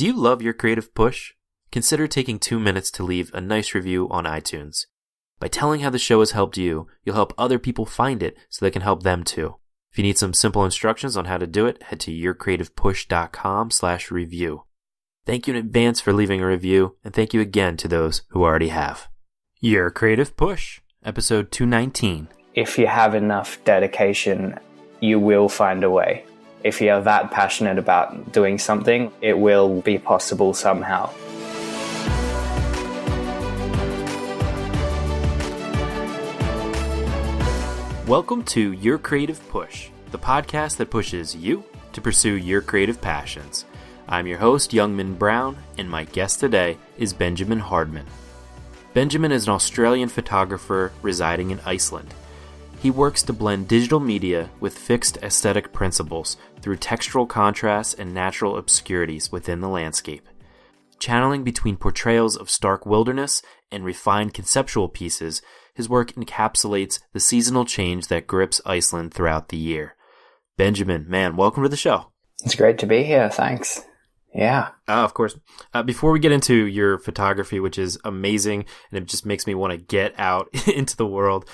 Do you love your creative push? Consider taking 2 minutes to leave a nice review on iTunes. By telling how the show has helped you, you'll help other people find it so they can help them too. If you need some simple instructions on how to do it, head to yourcreativepush.com/review. Thank you in advance for leaving a review, and thank you again to those who already have. Your Creative Push, episode 219. If you have enough dedication, you will find a way. If you're that passionate about doing something, it will be possible somehow. Welcome to Your Creative Push, the podcast that pushes you to pursue your creative passions. I'm your host, Youngman Brown, and my guest today is Benjamin Hardman. Benjamin is an Australian photographer residing in Iceland. He works to blend digital media with fixed aesthetic principles through textural contrasts and natural obscurities within the landscape. Channeling between portrayals of stark wilderness and refined conceptual pieces, his work encapsulates the seasonal change that grips Iceland throughout the year. Benjamin, man, welcome to the show. It's great to be here. Thanks. Yeah. Of course. Before we get into your photography, which is amazing, and it just makes me want to get out into the world,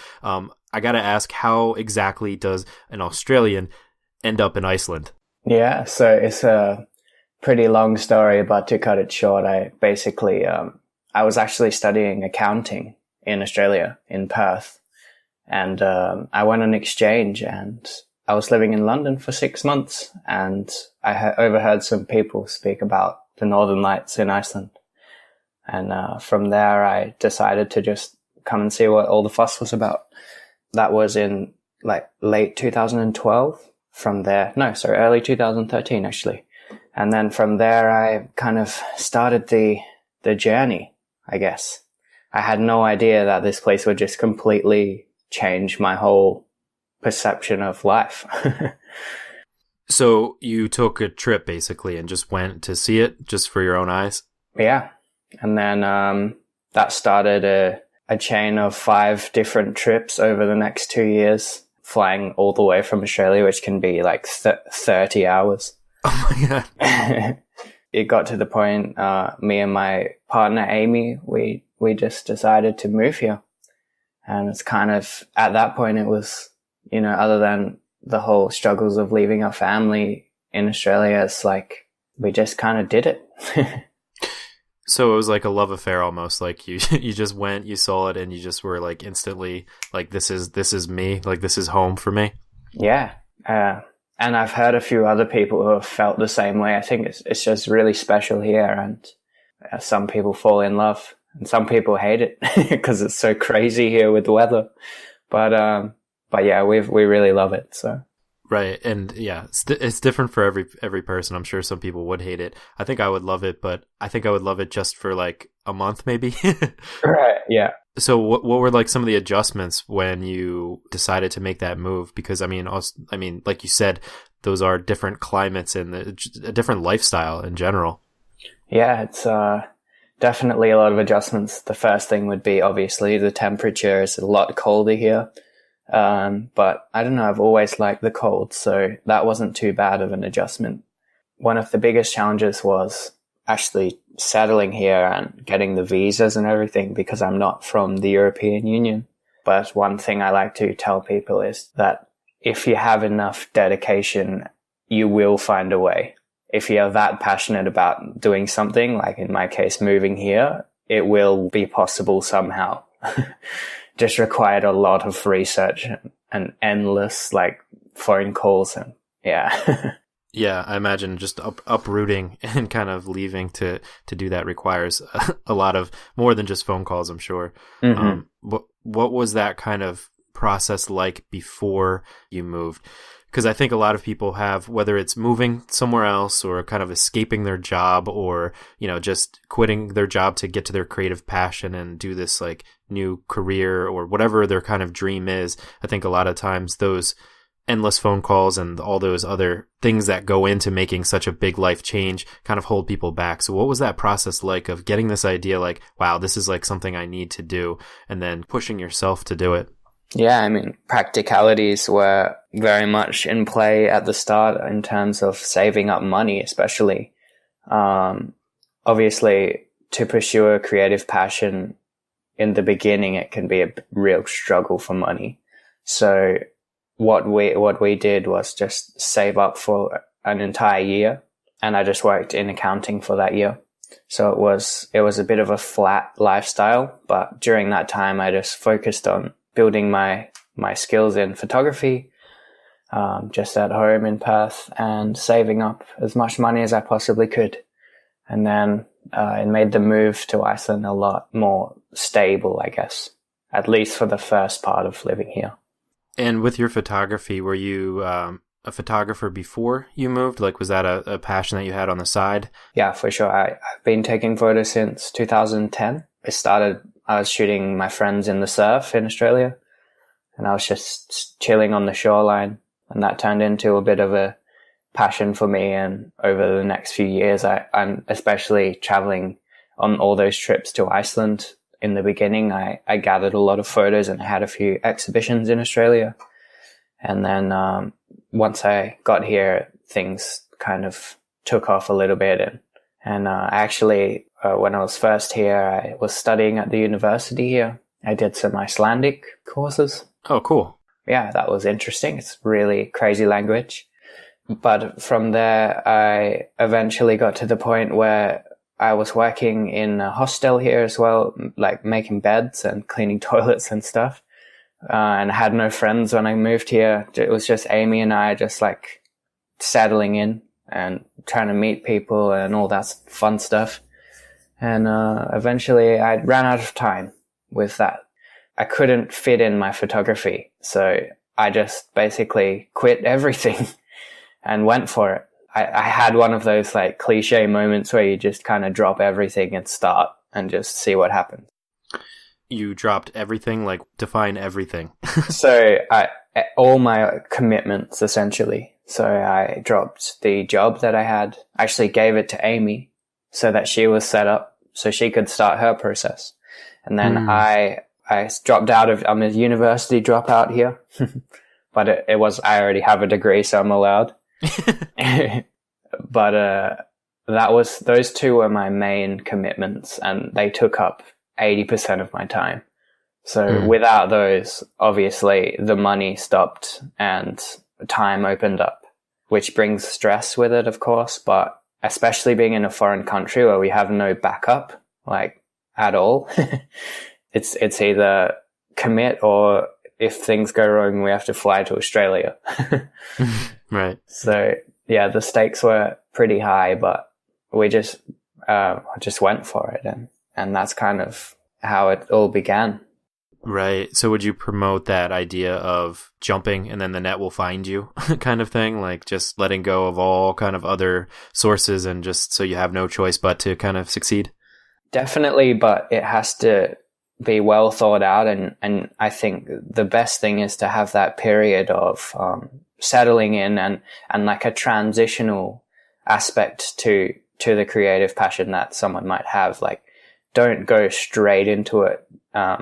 I got to ask, how exactly does an Australian end up in Iceland? Yeah, so it's a pretty long story, but to cut it short, I was actually studying accounting in Australia, in Perth, and I went on exchange, and I was living in London for 6 months, and I overheard some people speak about the Northern Lights in Iceland. And from there, I decided to just come and see what all the fuss was about. That was in late 2012. Early 2013, actually. And then from there, I kind of started the journey, I guess. I had no idea that this place would just completely change my whole perception of life. So you took a trip basically and just went to see it just for your own eyes? Yeah. And then that started a chain of 5 different trips over the next 2 years, flying all the way from Australia, which can be 30 hours. Oh my God. It got to the point, me and my partner, Amy, we just decided to move here. And it's kind of, at that point, it was, other than the whole struggles of leaving our family in Australia, it's like we just kind of did it. So it was like a love affair almost, like you just went, you saw it, and you just were like instantly like, this is me, like this is home for me. Yeah. And I've heard a few other people who have felt the same way. I think it's just really special here, and some people fall in love and some people hate it because it's so crazy here with the weather. But yeah, we really love it. So. Right. And yeah, it's different for every person. I'm sure some people would hate it. I think I would love it, but I think I would love it just for like a month maybe. Right. Yeah. So what were like some of the adjustments when you decided to make that move? Because I mean, like you said, those are different climates and a different lifestyle in general. Yeah, it's definitely a lot of adjustments. The first thing would be obviously the temperature is a lot colder here. But I don't know, I've always liked the cold, so that wasn't too bad of an adjustment. One of the biggest challenges was actually settling here and getting the visas and everything, because I'm not from the European Union. But one thing I like to tell people is that if you have enough dedication, you will find a way. If you're that passionate about doing something, like in my case, moving here, it will be possible somehow. Just required a lot of research and endless phone calls and yeah. Yeah, I imagine just uprooting and kind of leaving to do that requires a lot of more than just phone calls, I'm sure. Mm-hmm. What was that kind of process like before you moved? Because I think a lot of people have, whether it's moving somewhere else or kind of escaping their job or, just quitting their job to get to their creative passion and do this new career or whatever their kind of dream is. I think a lot of times those endless phone calls and all those other things that go into making such a big life change kind of hold people back. So what was that process like of getting this idea wow, this is something I need to do, and then pushing yourself to do it? Yeah, I mean, practicalities were very much in play at the start in terms of saving up money, especially. obviously to pursue a creative passion in the beginning, it can be a real struggle for money. So what we did was just save up for an entire year, and I just worked in accounting for that year. So it was a bit of a flat lifestyle, but during that time I just focused on building my skills in photography, just at home in Perth, and saving up as much money as I possibly could. And then it made the move to Iceland a lot more stable, I guess, at least for the first part of living here. And with your photography, were you a photographer before you moved? Like, was that a passion that you had on the side? Yeah, for sure. I've been taking photos since 2010. I was shooting my friends in the surf in Australia, and I was just chilling on the shoreline, and that turned into a bit of a passion for me. And over the next few years, I'm especially traveling on all those trips to Iceland. In the beginning, I gathered a lot of photos, and I had a few exhibitions in Australia. And then once I got here, things kind of took off a little bit. And I actually, when I was first here, I was studying at the university here. I did some Icelandic courses. Oh, cool. Yeah, that was interesting. It's really crazy language. But from there, I eventually got to the point where I was working in a hostel here as well, like making beds and cleaning toilets and stuff. And I had no friends when I moved here. It was just Amy and I just like settling in and trying to meet people and all that fun stuff. And eventually I ran out of time with that. I couldn't fit in my photography. So I just basically quit everything and went for it. I had one of those like cliche moments where you just kind of drop everything and start and just see what happens. You dropped everything? Like, define everything. So all my commitments, essentially. So I dropped the job that I had, actually gave it to Amy so that she was set up so she could start her process. And then I dropped out of, I'm a university dropout here, but I already have a degree, so I'm allowed. But those two were my main commitments, and they took up 80% of my time. So without those, obviously the money stopped and time opened up, which brings stress with it, of course, but especially being in a foreign country where we have no backup, like at all, it's either commit, or if things go wrong, we have to fly to Australia. Right. So yeah, the stakes were pretty high, but we just went for it. And that's kind of how it all began. Right. So would you promote that idea of jumping and then the net will find you kind of thing? Like just letting go of all kind of other sources and just so you have no choice but to kind of succeed? Definitely, but it has to be well thought out. And I think the best thing is to have that period of settling in and like a transitional aspect to the creative passion that someone might have. Like, don't go straight into it.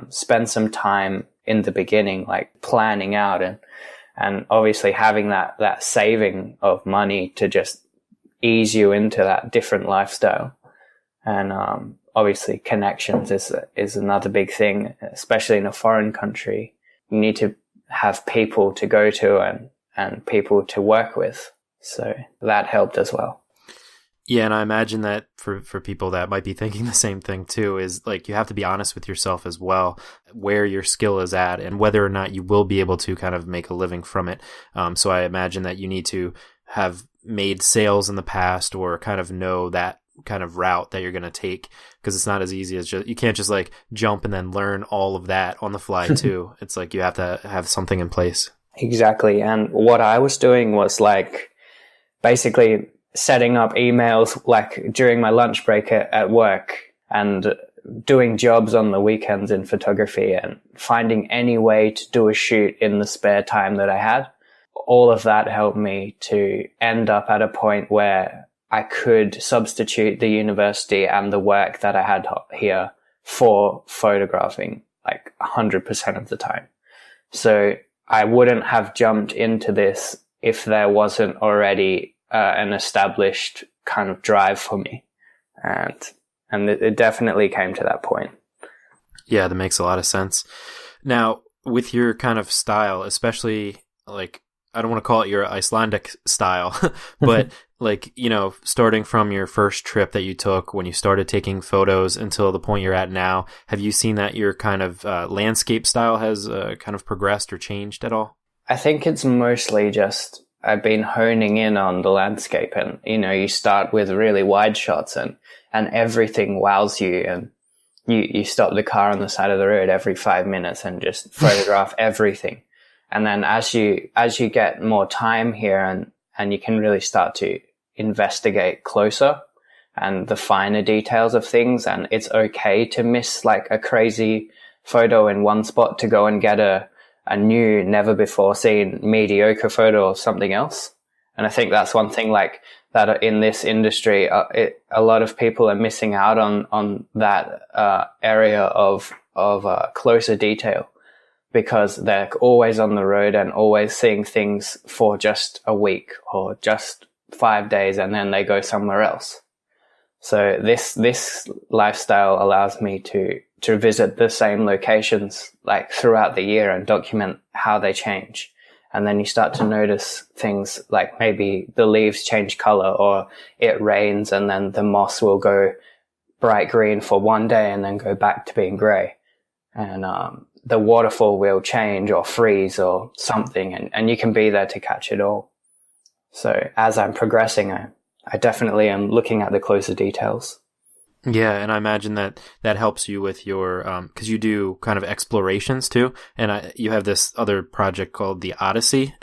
Spend some time in the beginning, like planning out and obviously having that saving of money to just ease you into that different lifestyle. And obviously connections is another big thing, especially in a foreign country. You need to have people to go to and people to work with. So that helped as well. Yeah, and I imagine that for people that might be thinking the same thing too, is like you have to be honest with yourself as well, where your skill is at and whether or not you will be able to kind of make a living from it. So I imagine that you need to have made sales in the past or kind of know that kind of route that you're going to take, because it's not as easy as you can't just like jump and then learn all of that on the fly too. It's like you have to have something in place. Exactly. And what I was doing was like basically setting up emails like during my lunch break at work and doing jobs on the weekends in photography and finding any way to do a shoot in the spare time that I had. All of that helped me to end up at a point where I could substitute the university and the work that I had here for photographing like 100% of the time. So I wouldn't have jumped into this if there wasn't already an established kind of drive for me. And it definitely came to that point. Yeah, that makes a lot of sense. Now, with your kind of style, especially like, I don't want to call it your Icelandic style, but like, starting from your first trip that you took when you started taking photos until the point you're at now, have you seen that your kind of landscape style has kind of progressed or changed at all? I think it's mostly just I've been honing in on the landscape, and you start with really wide shots and everything wows you, and you stop the car on the side of the road every 5 minutes and just photograph everything. And then as you get more time here and you can really start to investigate closer and the finer details of things, and it's okay to miss like a crazy photo in one spot to go and get a new, never before seen mediocre photo of something else. And I think that's one thing like that in this industry, a lot of people are missing out on that area of closer detail, because they're always on the road and always seeing things for just a week or just 5 days, and then they go somewhere else. So this lifestyle allows me to visit the same locations like throughout the year and document how they change. And then you start to notice things like maybe the leaves change color, or it rains and then the moss will go bright green for one day and then go back to being gray. And the waterfall will change or freeze or something, and you can be there to catch it all. So as I'm progressing, I definitely am looking at the closer details. Yeah, and I imagine that helps you with your, because you do kind of explorations too, and you have this other project called the Odyssey.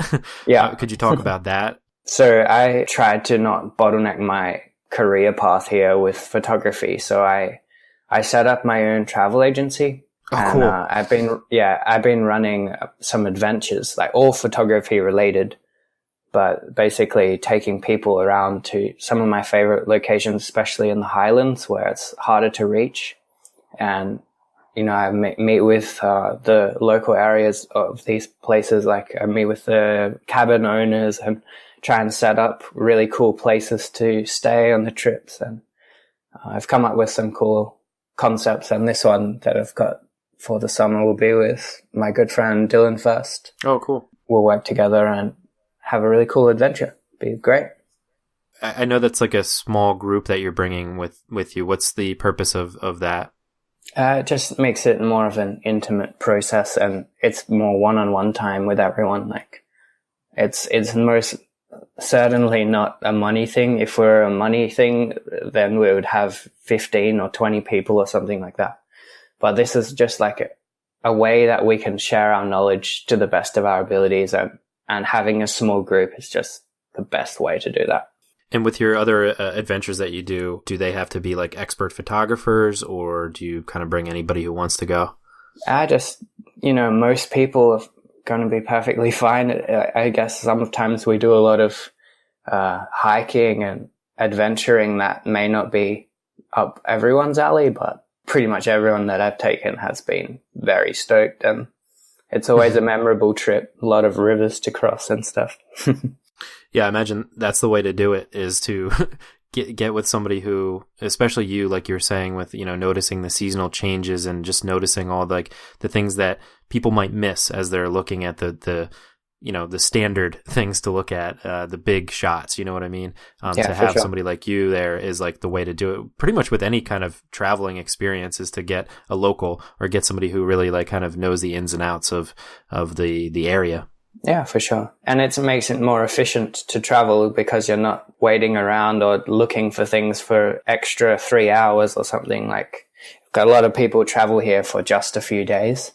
Yeah. Could you talk about that? So I tried to not bottleneck my career path here with photography. So I set up my own travel agency. Oh, and, cool. I've been running some adventures, like all photography related, but basically taking people around to some of my favorite locations, especially in the Highlands where it's harder to reach. And, I meet with the local areas of these places. Like I meet with the cabin owners and try and set up really cool places to stay on the trips. And I've come up with some cool concepts. And this one that I've got for the summer will be with my good friend Dylan First. Oh, cool. We'll work together and have a really cool adventure. Be great. I know that's like a small group that you're bringing with you. What's the purpose of that? It just makes it more of an intimate process, and it's more one-on-one time with everyone. Like it's most certainly not a money thing. If we're a money thing, then we would have 15 or 20 people or something like that. But this is just like a way that we can share our knowledge to the best of our abilities, and having a small group is just the best way to do that. And with your other adventures that you do they have to be like expert photographers, or do you kind of bring anybody who wants to go? I just, most people are going to be perfectly fine. I guess sometimes we do a lot of hiking and adventuring that may not be up everyone's alley, but pretty much everyone that I've taken has been very stoked, and it's always a memorable trip, a lot of rivers to cross and stuff. Yeah, I imagine that's the way to do it, is to get with somebody who, especially you, like you're saying, with, noticing the seasonal changes and just noticing all the things that people might miss as they're looking at the standard things to look at, the big shots, you know what I mean? To have somebody like you there is like the way to do it pretty much with any kind of traveling experience, is to get a local or get somebody who really like kind of knows the ins and outs of the area. Yeah, for sure. And it makes it more efficient to travel because you're not waiting around or looking for things for extra 3 hours or something. Like, a lot of people travel here for just a few days.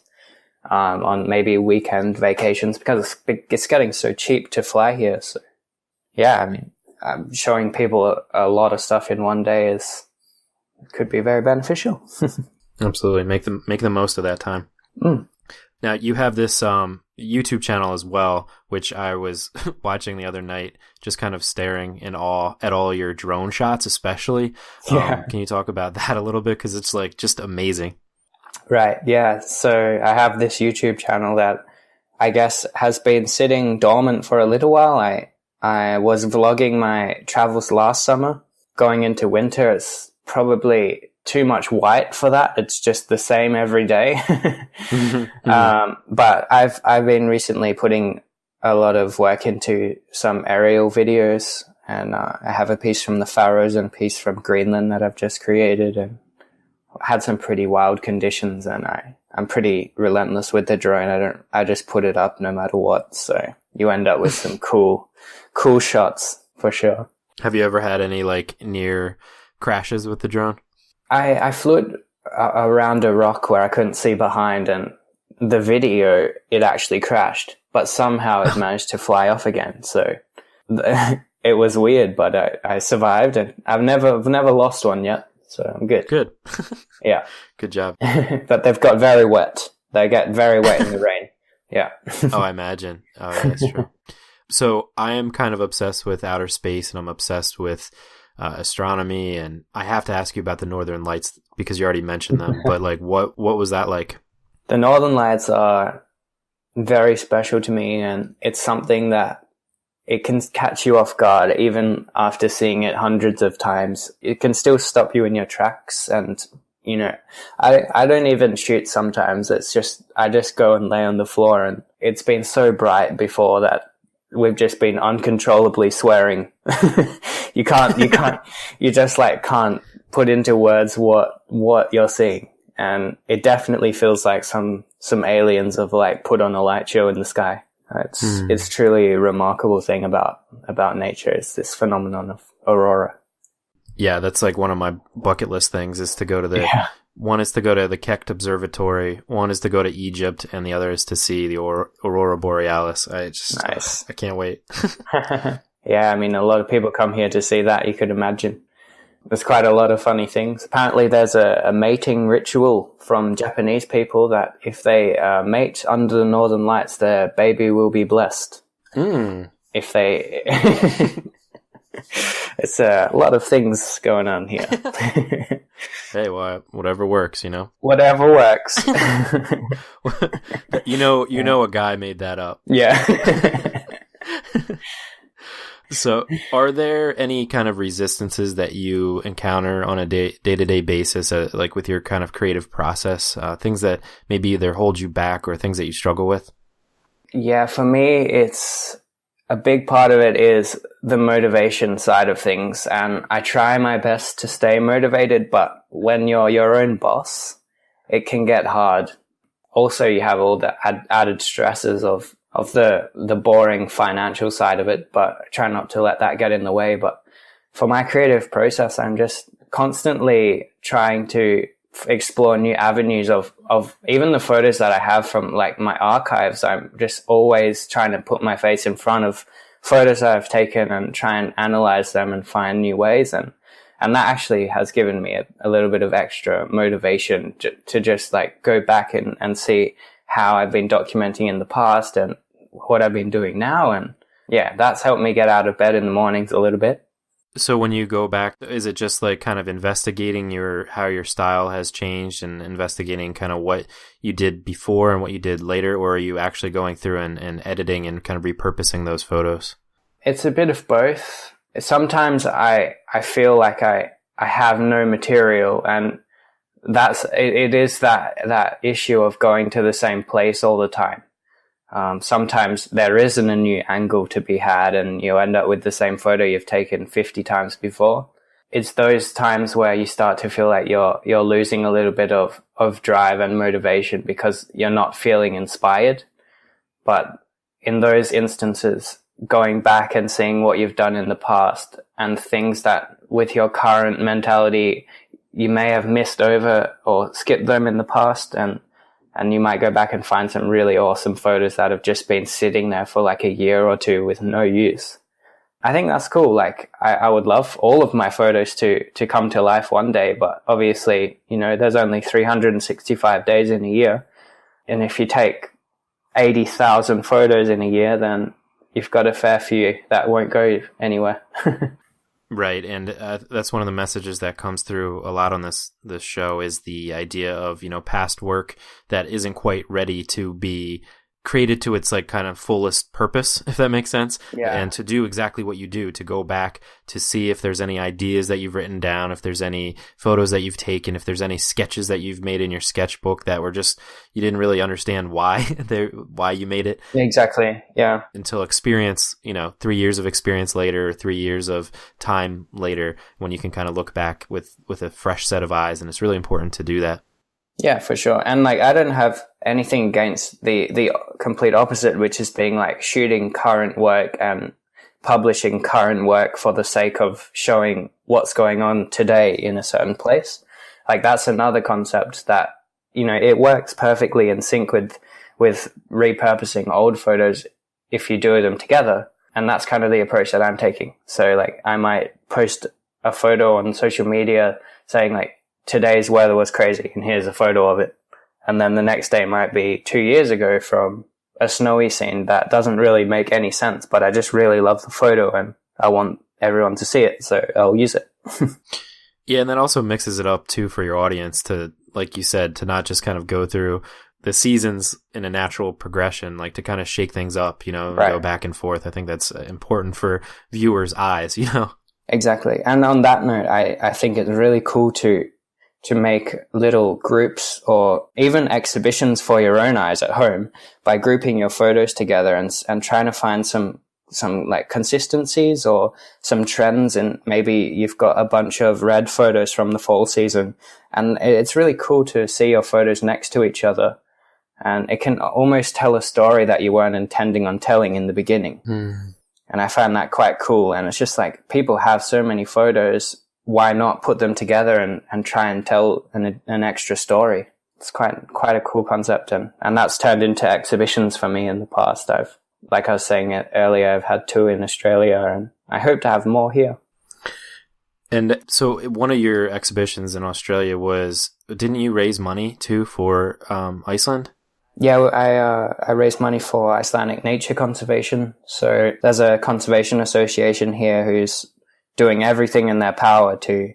On maybe weekend vacations, because it's getting so cheap to fly here. So yeah, I mean, showing people a lot of stuff in one day could be very beneficial. Absolutely. Make the most of that time. Now you have this YouTube channel as well, which I was watching the other night, just kind of staring in awe at all your drone shots, especially. Yeah. Can you talk about that a little bit? Because it's like just amazing. Right, yeah. So I have this YouTube channel that I guess has been sitting dormant for a little while. I was vlogging my travels last summer. Going into winter, it's probably too much white for that. It's just the same every day. But I've been recently putting a lot of work into some aerial videos, and I have a piece from the Faroes and a piece from Greenland that I've just created, and had some pretty wild conditions, and I'm pretty relentless with the drone. I just put it up no matter what. So you end up with some cool shots for sure. Have you ever had any like near crashes with the drone? I flew it around a rock where I couldn't see behind, and the video, it actually crashed, but somehow it managed to fly off again. So it was weird, but I survived, and I've never lost one yet. So I'm good. Good. Yeah. Good job. But they've got very wet. They get very wet in the rain. Yeah. Oh, I imagine. Oh, yeah, that's true. So I am kind of obsessed with outer space, and I'm obsessed with astronomy. And I have to ask you about the Northern Lights because you already mentioned them. But like, what was that like? The Northern Lights are very special to me, and it's something that it can catch you off guard even after seeing it hundreds of times. It can still stop you in your tracks. And, you know, I don't even shoot sometimes. It's just, I just go and lay on the floor, and it's been so bright before that we've just been uncontrollably swearing. You just like can't put into words what you're seeing. And it definitely feels like some aliens have like put on a light show in the sky. It's truly a remarkable thing about nature. It's this phenomenon of aurora. Yeah, that's like one of my bucket list things is to go to one is to go to the Keck Observatory, one is to go to Egypt, and the other is to see the Aurora Borealis. Nice. I can't wait. Yeah, I mean, a lot of people come here to see that, you could imagine. There's quite a lot of funny things. Apparently there's a mating ritual from Japanese people that if they mate under the Northern Lights, their baby will be blessed. If they... It's a lot of things going on here. Hey, well, whatever works, you know? Whatever works. You know a guy made that up. Yeah. So are there any kind of resistances that you encounter on a day-to-day basis, like with your kind of creative process, things that maybe either hold you back or things that you struggle with? Yeah, for me, it's a big part of it is the motivation side of things. And I try my best to stay motivated, but when you're your own boss, it can get hard. Also, you have all the added stresses of the boring financial side of it, but I try not to let that get in the way. But for my creative process, I'm just constantly trying to explore new avenues of even the photos that I have from like my archives. I'm just always trying to put my face in front of photos that I've taken and try and analyze them and find new ways. And that actually has given me a little bit of extra motivation to just like go back and see how I've been documenting in the past and what I've been doing now. And yeah, that's helped me get out of bed in the mornings a little bit. So when you go back, is it just like kind of investigating how your style has changed and investigating kind of what you did before and what you did later, or are you actually going through and editing and kind of repurposing those photos? It's a bit of both. Sometimes I feel like I have no material, and it is that issue of going to the same place all the time. Sometimes there isn't a new angle to be had, and you end up with the same photo you've taken 50 times before. It's those times where you start to feel like you're losing a little bit of drive and motivation because you're not feeling inspired. But in those instances, going back and seeing what you've done in the past and things that with your current mentality you may have missed over or skipped them in the past, and you might go back and find some really awesome photos that have just been sitting there for like a year or two with no use. I think that's cool. Like I would love all of my photos to come to life one day, but obviously, you know, there's only 365 days in a year. And if you take 80,000 photos in a year, then you've got a fair few that won't go anywhere. Right, and that's one of the messages that comes through a lot on this show is the idea of, you know, past work that isn't quite ready to be created to its like kind of fullest purpose, if that makes sense. Yeah. And to do exactly what you do, to go back to see if there's any ideas that you've written down, if there's any photos that you've taken, if there's any sketches that you've made in your sketchbook that were just, you didn't really understand why why you made it. Exactly. Yeah. Until experience, 3 years of experience later, 3 years of time later, when you can kind of look back with a fresh set of eyes. And it's really important to do that. Yeah, for sure. And like, I don't have anything against the complete opposite, which is being like shooting current work and publishing current work for the sake of showing what's going on today in a certain place. Like, that's another concept that, it works perfectly in sync with repurposing old photos if you do them together. And that's kind of the approach that I'm taking. So like, I might post a photo on social media saying like, today's weather was crazy and here's a photo of it. And then the next day might be 2 years ago from a snowy scene that doesn't really make any sense, but I just really love the photo and I want everyone to see it, so I'll use it. Yeah, and that also mixes it up too for your audience to, like you said, to not just kind of go through the seasons in a natural progression, like to kind of shake things up, Right. Go back and forth. I think that's important for viewers' eyes, Exactly. And on that note, I think it's really cool to make little groups or even exhibitions for your own eyes at home by grouping your photos together and trying to find some like consistencies or some trends. And maybe you've got a bunch of red photos from the fall season, and it's really cool to see your photos next to each other. And it can almost tell a story that you weren't intending on telling in the beginning. And I found that quite cool. And it's just like, people have so many photos, why not put them together and try and tell an extra story? It's quite a cool concept. And that's turned into exhibitions for me in the past. Like I was saying it earlier, I've had 2 in Australia and I hope to have more here. And so one of your exhibitions in Australia didn't you raise money too for Iceland? Yeah, I raised money for Icelandic nature conservation. So there's a conservation association here who's doing everything in their power to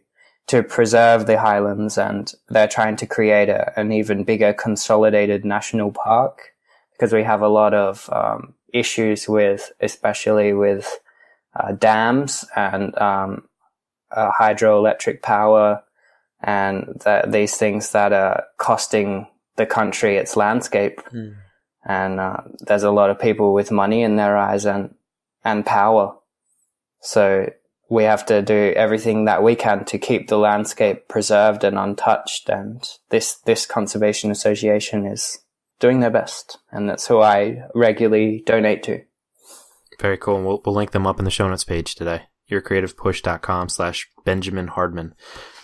preserve the highlands, and they're trying to create an even bigger consolidated national park, because we have a lot of issues especially with dams and hydroelectric power, and these things that are costing the country its landscape. And there's a lot of people with money in their eyes and power. So we have to do everything that we can to keep the landscape preserved and untouched. And this conservation association is doing their best. And that's who I regularly donate to. Very cool. And we'll link them up in the show notes page today. yourcreativepush.com/Benjamin Hardman.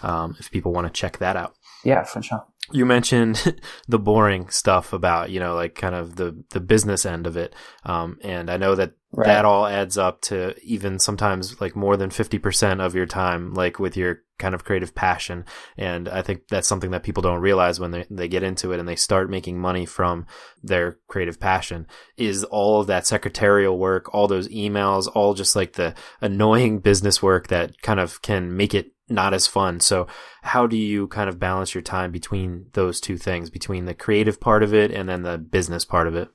If people want to check that out. Yeah, for sure. You mentioned the boring stuff about, like kind of the business end of it. And I know that Right. that all adds up to even sometimes like more than 50% of your time, like with your kind of creative passion. And I think that's something that people don't realize when they get into it and they start making money from their creative passion, is all of that secretarial work, all those emails, all just like the annoying business work that kind of can make it not as fun. So how do you kind of balance your time between those two things, between the creative part of it and then the business part of it?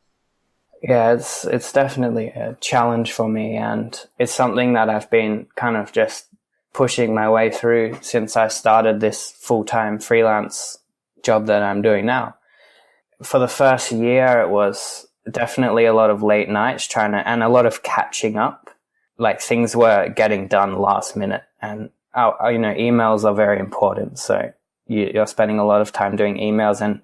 Yeah, it's definitely a challenge for me, and it's something that I've been kind of just pushing my way through since I started this full-time freelance job that I'm doing now. For the first year, it was definitely a lot of late nights and a lot of catching up. Like, things were getting done last minute, and emails are very important. So you're spending a lot of time doing emails,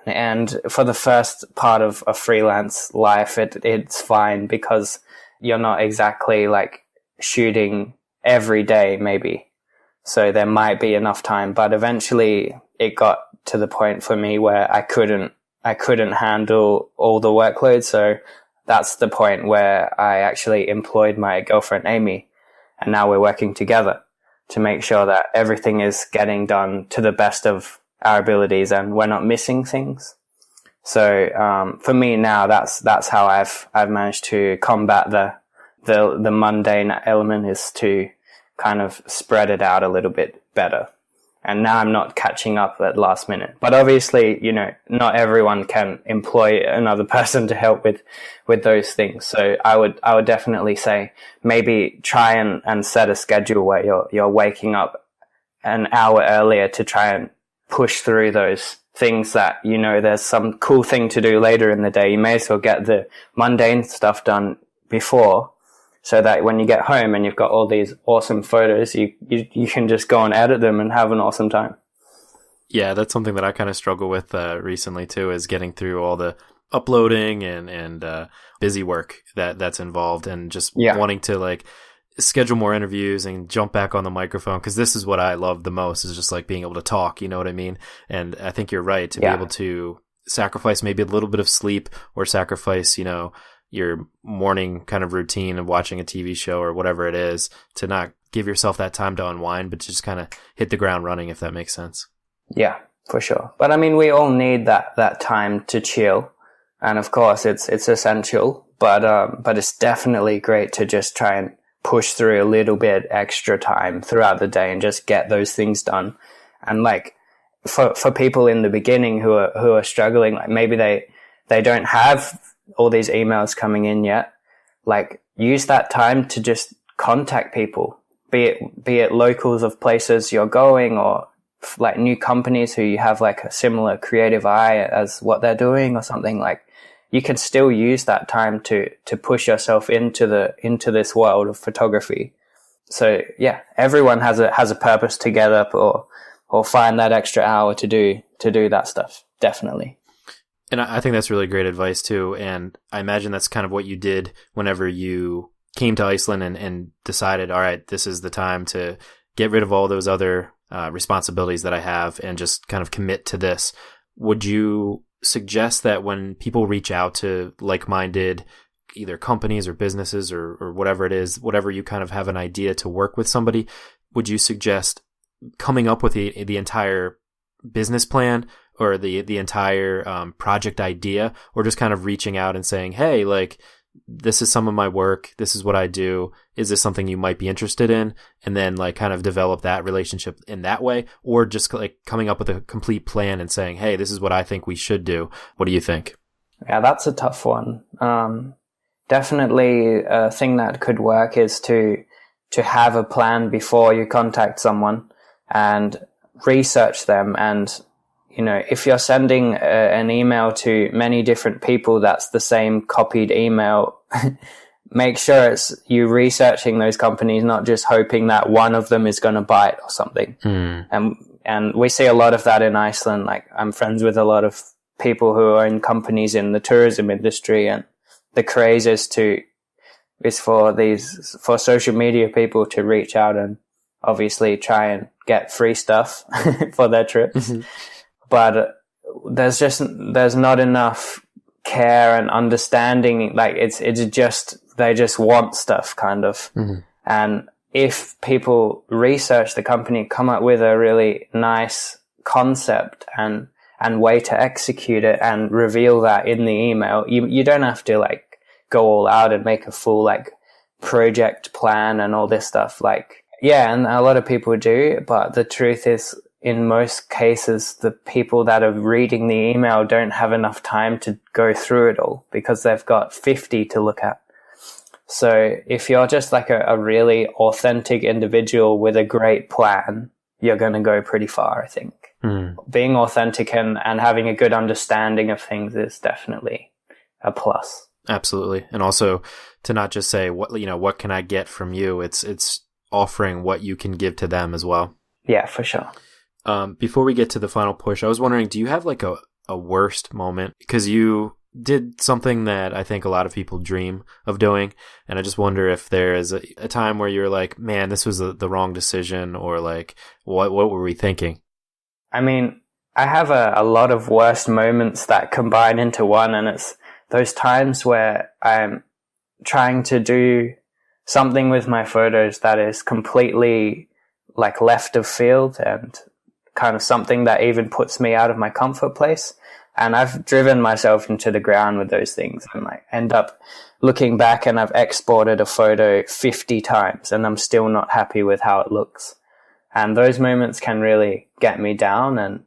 and for the first part of a freelance life, it's fine because you're not exactly like shooting every day, maybe. So there might be enough time, but eventually it got to the point for me where I couldn't handle all the workload. So that's the point where I actually employed my girlfriend, Amy, and now we're working together to make sure that everything is getting done to the best of our abilities and we're not missing things. So for me now, that's how I've managed to combat the mundane element, is to kind of spread it out a little bit better. And now I'm not catching up at last minute. But obviously, not everyone can employ another person to help with those things. So I would definitely say maybe try and set a schedule where you're waking up an hour earlier to try and push through those things that, there's some cool thing to do later in the day. You may as well get the mundane stuff done before, so that when you get home and you've got all these awesome photos, you can just go and edit them and have an awesome time. Yeah, that's something that I kind of struggle with recently too, is getting through all the uploading and busy work that's involved, and just wanting to like schedule more interviews and jump back on the microphone, because this is what I love the most, is just like being able to talk, you know what I mean? And I think you're right, to be able to sacrifice maybe a little bit of sleep, or sacrifice, your morning kind of routine of watching a TV show or whatever it is, to not give yourself that time to unwind, but just kind of hit the ground running, if that makes sense. Yeah, for sure. But I mean, we all need that time to chill. And of course it's essential, but it's definitely great to just try and push through a little bit extra time throughout the day and just get those things done. And like for people in the beginning who are struggling, like maybe they don't have all these emails coming in yet, like use that time to just contact people, be it locals of places you're going, or like new companies who you have like a similar creative eye as what they're doing or something. Like you can still use that time to push yourself into this world of photography. So yeah, everyone has a purpose to get up or find that extra hour to do that stuff. Definitely. And I think that's really great advice too. And I imagine that's kind of what you did whenever you came to Iceland and decided, all right, this is the time to get rid of all those other responsibilities that I have and just kind of commit to this. Would you suggest that when people reach out to like-minded either companies or businesses or whatever it is, whatever you kind of have an idea to work with somebody, would you suggest coming up with the entire business plan or the entire project idea, or just kind of reaching out and saying, hey, like, this is some of my work, this is what I do, is this something you might be interested in? And then like kind of develop that relationship in that way, or just like coming up with a complete plan and saying, hey, this is what I think we should do. What do you think? Yeah, that's a tough one. Definitely a thing that could work is to have a plan before you contact someone and research them. And if you're sending an email to many different people that's the same copied email, make sure it's you researching those companies, not just hoping that one of them is going to bite or something. And we see a lot of that in Iceland. Like, I'm friends with a lot of people who are in companies in the tourism industry, and the craze is for social media people to reach out and obviously try and get free stuff for their trips. But there's not enough care and understanding. Like it's just, they just want stuff kind of. And if people research the company, come up with a really nice concept and way to execute it and reveal that in the email, you don't have to like go all out and make a full like project plan and all this stuff. Like, yeah, and a lot of people do, but the truth is, in most cases, the people that are reading the email don't have enough time to go through it all because they've got 50 to look at. So if you're just like a really authentic individual with a great plan, you're going to go pretty far, I think. Being authentic and having a good understanding of things is definitely a plus. Absolutely. And also to not just say, what can I get from you? It's offering what you can give to them as well. Yeah, for sure. Before we get to the final push, I was wondering, do you have like a worst moment? Because you did something that I think a lot of people dream of doing. And I just wonder if there is a time where you're like, man, this was the wrong decision, or like, what were we thinking? I mean, I have a lot of worst moments that combine into one, and it's those times where I'm trying to do something with my photos that is completely like left of field and kind of something that even puts me out of my comfort place. And I've driven myself into the ground with those things, and like end up looking back and I've exported a photo 50 times and I'm still not happy with how it looks. And those moments can really get me down.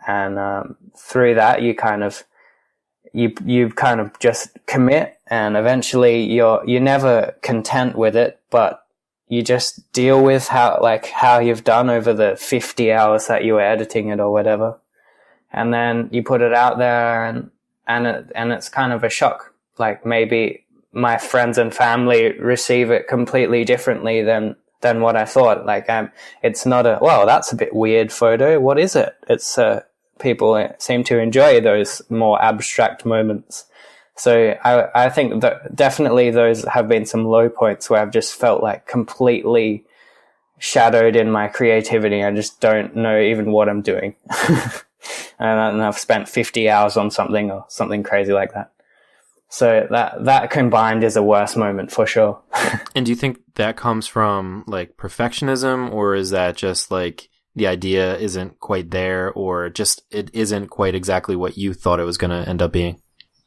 And through that, you kind of just commit, and eventually you're never content with it, but you just deal with how you've done over the 50 hours that you were editing it or whatever. And then you put it out there, and it's kind of a shock. Like, maybe my friends and family receive it completely differently than what I thought. Like, it's not well, that's a bit weird photo. What is it? It's, people seem to enjoy those more abstract moments. So I think that definitely those have been some low points where I've just felt like completely shadowed in my creativity. I just don't know even what I'm doing. And I've spent 50 hours on something or something crazy like that. So that combined is a worse moment for sure. And do you think that comes from like perfectionism, or is that just like the idea isn't quite there, or just it isn't quite exactly what you thought it was going to end up being?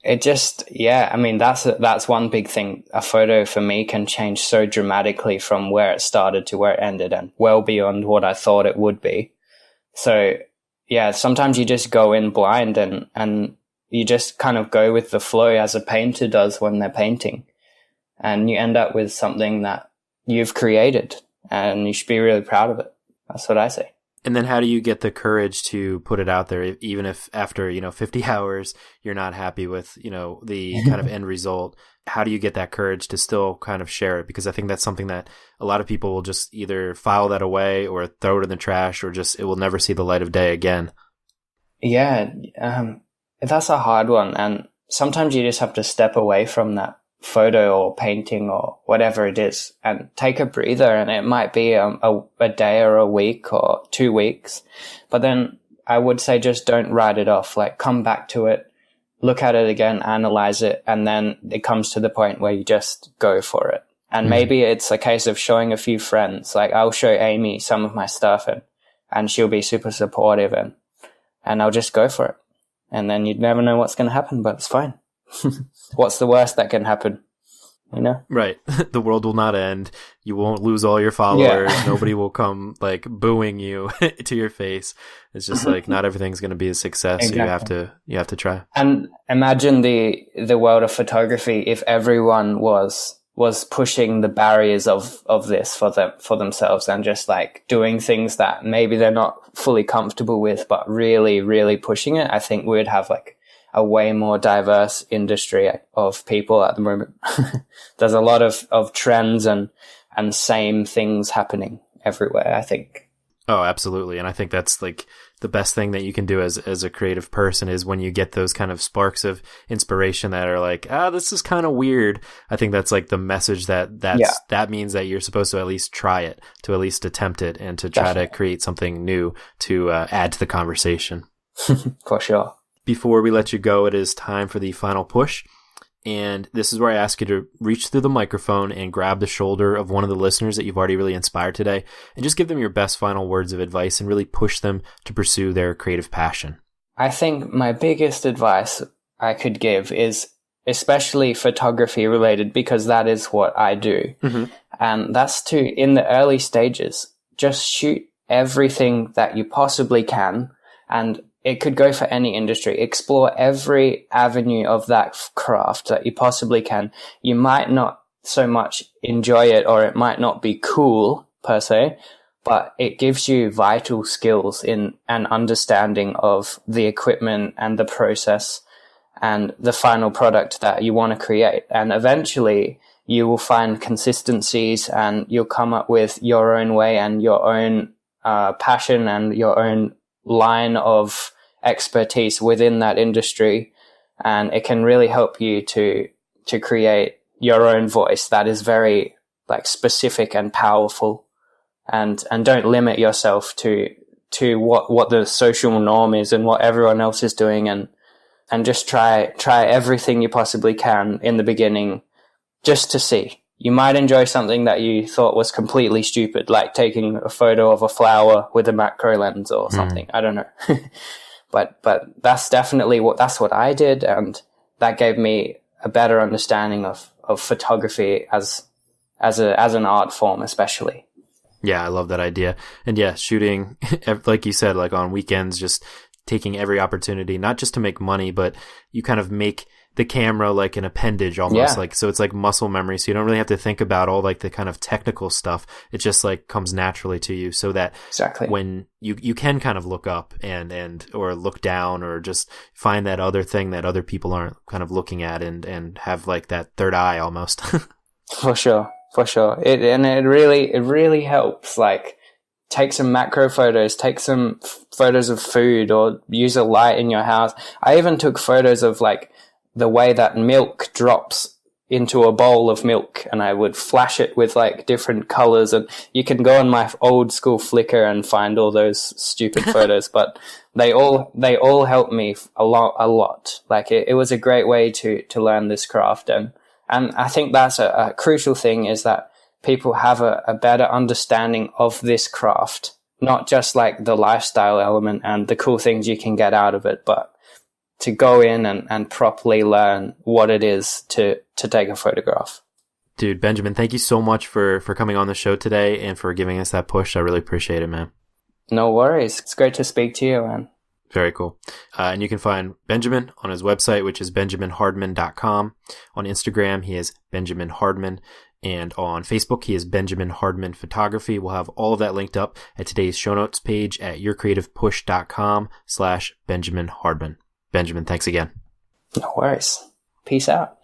It just, yeah, I mean, that's one big thing. A photo for me can change so dramatically from where it started to where it ended, and well beyond what I thought it would be. So yeah, sometimes you just go in blind and you just kind of go with the flow as a painter does when they're painting. And you end up with something that you've created, and you should be really proud of it. That's what I say. And then how do you get the courage to put it out there, even if after, 50 hours, you're not happy with, the kind of end result? How do you get that courage to still kind of share it? Because I think that's something that a lot of people will just either file that away or throw it in the trash, or just it will never see the light of day again. Yeah, that's a hard one. And sometimes you just have to step away from that photo or painting or whatever it is and take a breather. And it might be a day or a week or 2 weeks. But then I would say just don't write it off. Like, come back to it, look at it again, analyze it, and then it comes to the point where you just go for it. And maybe it's a case of showing a few friends. Like, I'll show Amy some of my stuff, and she'll be super supportive, and I'll just go for it. And then you'd never know what's going to happen, but it's fine. What's the worst that can happen? Right. The world will not end. You won't lose all your followers. Yeah. Nobody will come like booing you to your face. It's just like not everything's going to be a success. Exactly. So you have to try. And imagine the world of photography if everyone was pushing the barriers of this for themselves, and just like doing things that maybe they're not fully comfortable with, but really, really pushing it. I think we'd have like a way more diverse industry of people at the moment. There's a lot of trends and same things happening everywhere, I think. Oh, absolutely. And I think that's like the best thing that you can do as a creative person is when you get those kind of sparks of inspiration that are like, this is kind of weird. I think that's like the message that means that you're supposed to at least try it, to at least attempt it, and to try to create something new to add to the conversation. For sure. Before we let you go, it is time for the final push. And this is where I ask you to reach through the microphone and grab the shoulder of one of the listeners that you've already really inspired today, and just give them your best final words of advice and really push them to pursue their creative passion. I think my biggest advice I could give is especially photography related, because that is what I do. Mm-hmm. And that's in the early stages, just shoot everything that you possibly can. And it could go for any industry. Explore every avenue of that craft that you possibly can. You might not so much enjoy it, or it might not be cool per se, but it gives you vital skills in an understanding of the equipment and the process and the final product that you want to create. And eventually you will find consistencies, and you'll come up with your own way and your own passion and your own line of expertise within that industry, and it can really help you to create your own voice that is very like specific and powerful, and don't limit yourself to what the social norm is and what everyone else is doing, and just try everything you possibly can in the beginning, just to see. You might enjoy something that you thought was completely stupid, like taking a photo of a flower with a macro lens or something. I don't know. But that's definitely that's what I did. And that gave me a better understanding of photography as an art form, especially. Yeah, I love that idea. And yeah, shooting, like you said, like on weekends, just taking every opportunity, not just to make money, but you kind of make the camera like an appendage almost. Yeah. Like, so it's like muscle memory. So you don't really have to think about all like the kind of technical stuff. It just like comes naturally to you, so that Exactly. when you can kind of look up and or look down, or just find that other thing that other people aren't kind of looking at, and have like that third eye almost. For sure. It really helps. Like, take some macro photos, take some photos of food, or use a light in your house. I even took photos of like the way that milk drops into a bowl of milk, and I would flash it with like different colors. And you can go on my old school Flickr and find all those stupid photos, but they all helped me a lot. Like, it was a great way to learn this craft. And I think that's a crucial thing, is that people have a better understanding of this craft, not just like the lifestyle element and the cool things you can get out of it, but to go in and properly learn what it is to take a photograph. Dude, Benjamin, thank you so much for coming on the show today and for giving us that push. I really appreciate it, man. No worries. It's great to speak to you, man. Very cool. And you can find Benjamin on his website, which is benjaminhardman.com. On Instagram, he is Benjamin Hardman. And on Facebook, he is Benjamin Hardman Photography. We'll have all of that linked up at today's show notes page at yourcreativepush.com/Benjamin Hardman. Benjamin, thanks again. No worries. Peace out.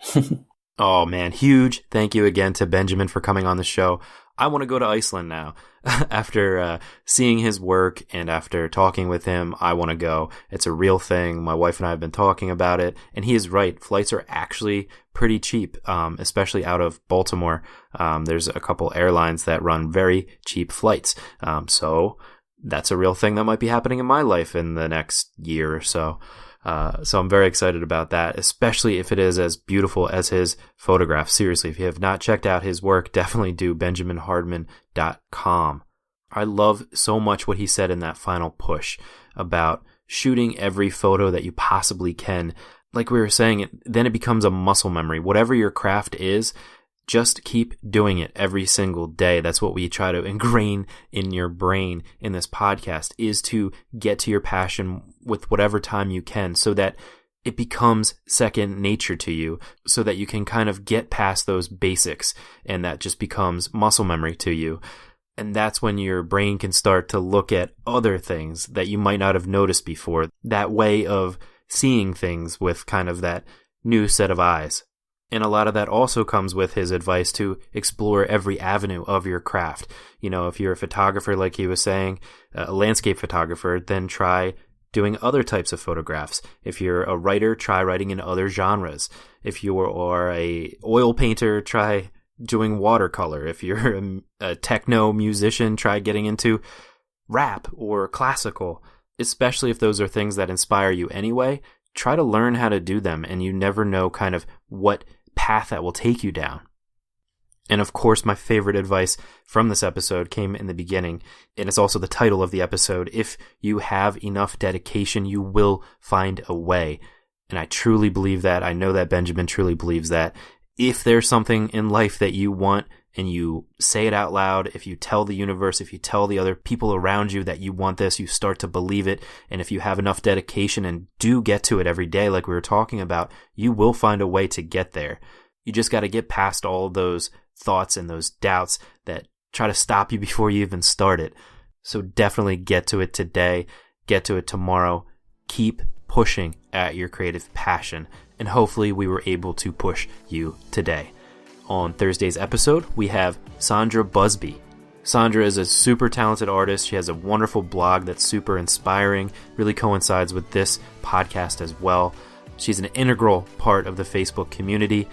Oh man, huge thank you again to Benjamin for coming on the show. I want to go to Iceland now. After seeing his work and after talking with him, I want to go. It's a real thing. My wife and I have been talking about it, and he is right. Flights are actually pretty cheap, especially out of Baltimore. There's a couple airlines that run very cheap flights. So that's a real thing that might be happening in my life in the next year or so. So I'm very excited about that, especially if it is as beautiful as his photographs. Seriously, if you have not checked out his work, definitely do. BenjaminHardman.com. I love so much what he said in that final push about shooting every photo that you possibly can. Like we were saying, then it becomes a muscle memory. Whatever your craft is, just keep doing it every single day. That's what we try to ingrain in your brain in this podcast, is to get to your passion with whatever time you can, so that it becomes second nature to you, so that you can kind of get past those basics, and that just becomes muscle memory to you. And that's when your brain can start to look at other things that you might not have noticed before. That way of seeing things with kind of that new set of eyes. And a lot of that also comes with his advice to explore every avenue of your craft. You know, if you're a photographer, like he was saying, a landscape photographer, then try doing other types of photographs. If you're a writer, try writing in other genres. If you are a oil painter, try doing watercolor. If you're a techno musician, try getting into rap or classical. Especially if those are things that inspire you anyway, try to learn how to do them, and you never know kind of what path that will take you down. And of course, my favorite advice from this episode came in the beginning, and it's also the title of the episode. If you have enough dedication, you will find a way. And I truly believe that. I know that Benjamin truly believes that. If there's something in life that you want, and you say it out loud, if you tell the universe, if you tell the other people around you that you want this, you start to believe it. And if you have enough dedication and do get to it every day, like we were talking about, you will find a way to get there. You just got to get past all those thoughts and those doubts that try to stop you before you even start it. So definitely get to it today, get to it tomorrow. Keep pushing at your creative passion, and hopefully we were able to push you today. On Thursday's episode, we have Sandra Busby. Sandra is a super talented artist. She has a wonderful blog that's super inspiring, really coincides with this podcast as well. She's an integral part of the Facebook community,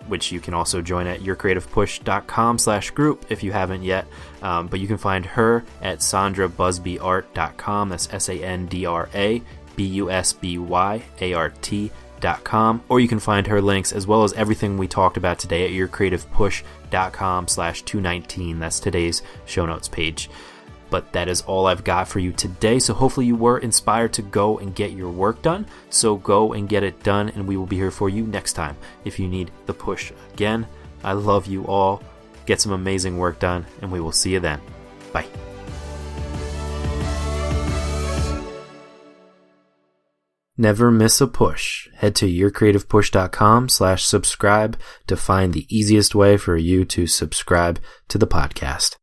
which you can also join at yourcreativepush.com/group if you haven't yet. But you can find her at sandrabusbyart.com. That's SandraBusbyart.com, or you can find her links as well as everything we talked about today at yourcreativepush.com/219. That's today's show notes page. But that is all I've got for you today. So hopefully you were inspired to go and get your work done. So go and get it done, and we will be here for you next time if you need the push again. I love you all. Get some amazing work done, and we will see you then. Bye. Never miss a push. Head to yourcreativepush.com/subscribe to find the easiest way for you to subscribe to the podcast.